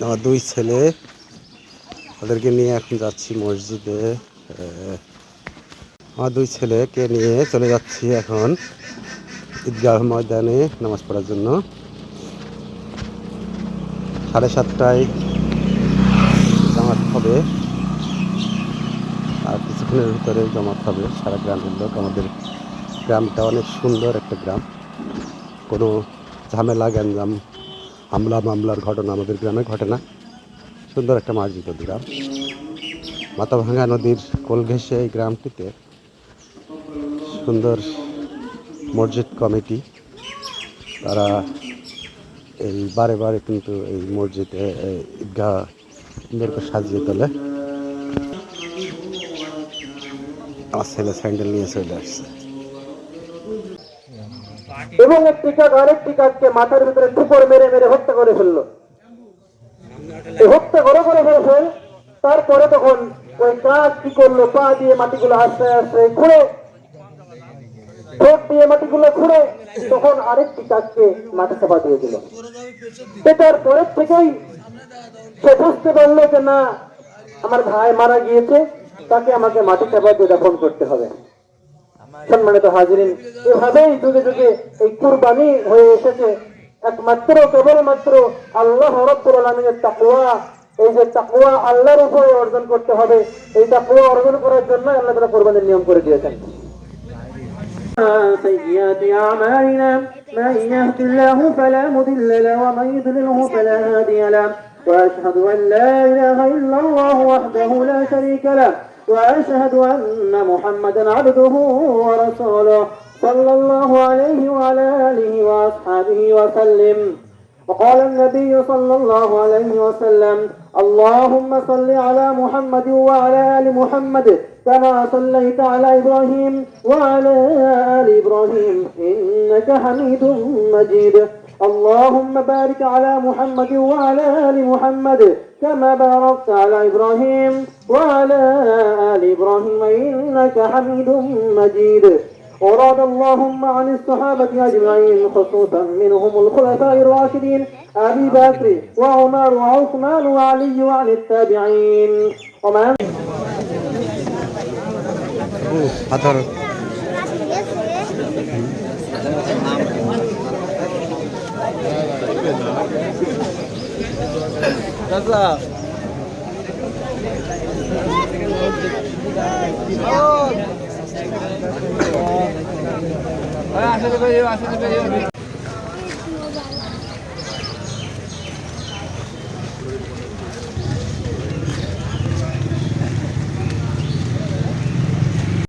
আমার দুই ছেলে, ওদেরকে নিয়ে এখন যাচ্ছি মসজিদে। আমার দুই ছেলেকে নিয়ে চলে যাচ্ছি এখন ঈদগাহ ময়দানে নামাজ পড়ার জন্য। 7:30টায় জামাত হবে, আর কিছুক্ষণের ভিতরে জামাত হবে। সারা গ্রামের লোক। আমাদের গ্রামটা অনেক সুন্দর একটা গ্রাম, কোনো ঝামেলা গ্যাঞ্জাম হামলা মামলার ঘটনা আমাদের গ্রামে ঘটে না। সুন্দর একটা মার্জিত গ্রাম। মাথাভাঙা নদীর কোল ঘেঁষে এই গ্রামটিতে সুন্দর মসজিদ কমিটি, তারা এই বারে বারে কিন্তু এই মসজিদে ঈদগাহ সুন্দর করে সাজিয়ে তোলে। আমার ছেলে স্যান্ডেল নিয়ে চলে আসছে এবং একটি কাজ আরেকটি কাজকে মাথার ভিতরে ঠুকর মেরে মেরে হত্যা করে ফেললো। হত্যা করে ফেলছেন। তারপরে তখন ওই কাজ কি করলো, পা দিয়ে মাটিগুলো আস্তে আস্তে ঘুরে, ঠোঁট দিয়ে মাটিগুলো ঘুরে তখন আরেকটি কাজকে মাটি চাপা দিয়ে দিল। এটার পরের থেকেই সে বুঝতে পারলো যে না, আমার ভাই মারা গিয়েছে, তাকে আমাকে মাটি চাপা দিয়ে দাফন করতে হবে। সম্মানিত হাজিরিন, এভাবেই যুগে যুগে এই কুরবানি হয়ে এসেছে একমাত্র কেবলমাত্র আল্লাহ রাব্বুল আলামিনের তাকওয়া। এই যে তাকওয়া আল্লাহর উপরে অর্জন করতে হবে, এই তাকওয়া অর্জন করার জন্য আল্লাহ তাআলা কুরবানির নিয়ম করে দিয়েছেন। سيئات أعمالنا من يهد الله فلا مضل له ومن يضلله فلا هادي له وأشهد أن لا إله إلا الله وحده لا شريك له وأشهد أن محمدا عبده ورسوله صلى الله عليه وعلى آله وأصحابه وسلم. وقال النبي صلى الله عليه وسلم: اللهم صل على محمد وعلى آل محمد كما صليت على إبراهيم وعلى آل إبراهيم إنك حميد مجيد. اللهم بارك على محمد وعلى آل محمد كما باركت على إبراهيم وعلى آل إبراهيم إنك حميد مجيد. ورضى اللهم عن الصحابة أجمعين خصوصا منهم الخلفاء الراشدين أبي بكر وعمر وعثمان وعلي وعن التابعين ومن আসলে